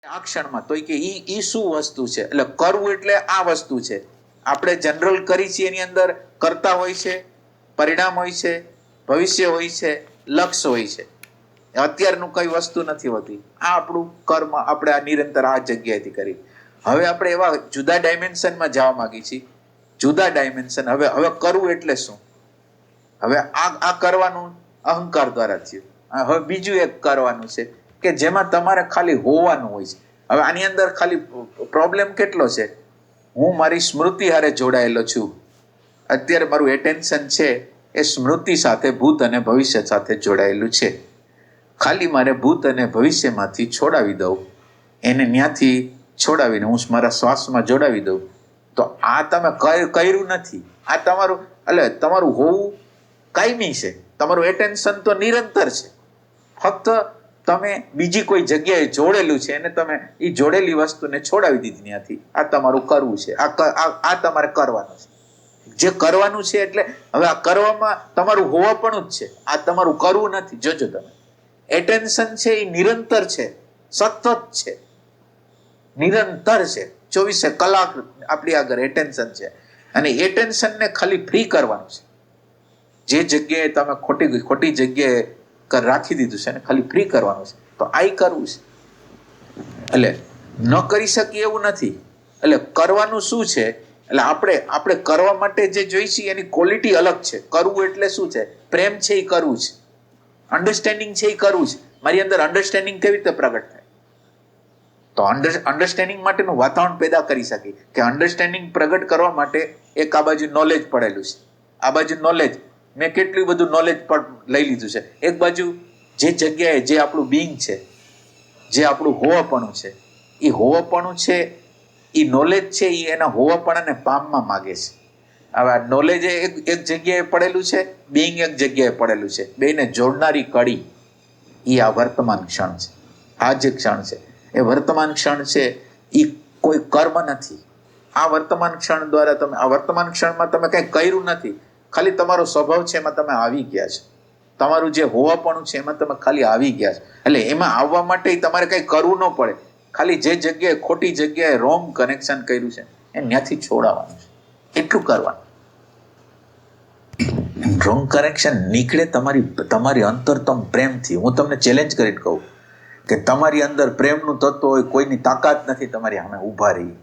આ ક્ષણમાં તો કે ઈ શું વસ્તુ છે, એટલે કરવું એટલે આ વસ્તુ છે. આપણે જનરલ કરી છીએ, એની અંદર કરતા હોય છે, પરિણામ હોય છે, ભવિષ્ય હોય છે, લક્ષ્ય હોય છે. અત્યારનું કઈ વસ્તુ નથી હોતી. આ આપણું કર્મ આપણે આ નિરંતર આ જગ્યાએથી કરી. હવે આપણે એવા જુદા ડાયમેન્શનમાં જવા માંગીએ છીએ. જુદા ડાયમેન્શન. હવે કરવું એટલે શું? હવે આ કરવાનું અહંકાર દ્વારા થયું. હવે બીજું એક કરવાનું છે કે જેમાં તમારે ખાલી હોવાનું હોય છે. હવે આની અંદર ખાલી પ્રોબ્લેમ કેટલો છે? હું મારી સ્મૃતિ હારે જોડાયેલો છું. અત્યારે મારું એટેન્શન છે એ સ્મૃતિ સાથે, ભૂત અને ભવિષ્ય સાથે જોડાયેલું છે. ખાલી મારે ભૂત અને ભવિષ્યમાંથી છોડાવી દઉં, એને ત્યાંથી છોડાવીને હું મારા શ્વાસમાં જોડાવી દઉં, તો આ તમે કર્યું નથી. આ તમારું એટલે તમારું હોવું કાયમી છે. તમારું એટેન્શન તો નિરંતર છે. ફક્ત તમે બીજી કોઈ જગ્યાએ જોડેલું છે અને તમે એ જોડેલી વસ્તુને છોડાવી દીધી ત્યાંથી. આ તમારું કરવું છે. આ તમારે કરવાનું છે. જે કરવાનું છે એટલે હવે આ કરવામાં તમારું હોવાપણું જ છે. આ તમારું કરવું નથી. જોજો તમે, એટેન્શન છે એ નિરંતર છે, સતત છે, નિરંતર છે. 24 કલાક આપણી આગળ એટેન્શન છે. અને એટેન્શનને ખાલી ફ્રી કરવાનું છે. જે જગ્યાએ તમે ખોટી જગ્યાએ રાખી દીધું છે ને ખાલી ફ્રી કરવાનું છે. તો આ કરવું છે. એટલે ન કરી શકીએ એવું નથી. એટલે કરવાનું શું છે? એટલે આપણે કરવા માટે જે જોઈશે એની ક્વોલિટી અલગ છે. કરવું એટલે શું છે? પ્રેમ છે એ કરવું છે. અન્ડરસ્ટેન્ડિંગ છે એ કરવું છે. મારી અંદર અન્ડરસ્ટેન્ડિંગ કેવી રીતે પ્રગટ થાય? તો અન્ડરસ્ટેન્ડિંગ માટેનું વાતાવરણ પેદા કરી શકીએ. કે અન્ડરસ્ટેન્ડિંગ પ્રગટ કરવા માટે એક આ બાજુ નોલેજ પડેલું છે, આ બાજુ નોલેજ. મેં કેટલું બધું નોલેજ પણ લઈ લીધું છે. એક બાજુ જે જગ્યાએ જે આપણું બીંગ છે, જે આપણું હોવાપણું છે, એ હોવાપણું છે, એ નોલેજ છે, એ એના હોવાપણાને પામવા માગે છે. હવે આ નોલેજ એક જગ્યાએ પડેલું છે, બીંગ એક જગ્યાએ પડેલું છે. બેને જોડનારી કડી એ આ વર્તમાન ક્ષણ છે. આ જે ક્ષણ છે એ વર્તમાન ક્ષણ છે. એ કોઈ કર્મ નથી. આ વર્તમાન ક્ષણ દ્વારા તમે આ વર્તમાન ક્ષણમાં તમે કંઈ કર્યું નથી. ખાલી તમારો સ્વભાવ છે એમાં તમે આવી ગયા છો. તમારું જે હોવાપણું છે એમાં તમે ખાલી આવી ગયા છો. એટલે એમાં આવવા માટે તમારે કંઈ કરવું ન પડે. ખાલી જે જગ્યાએ ખોટી જગ્યાએ રોંગ કનેક્શન કર્યું છે એ ત્યાંથી છોડાવવાનું છે. એટલું કરવાનું. રોંગ કનેક્શન નીકળે તમારી અંતરતમ પ્રેમથી. હું તમને ચેલેન્જ કરીને કહું કે તમારી અંદર પ્રેમનું તત્વ હોય, કોઈની તાકાત નથી તમારી સામે ઊભા રહી.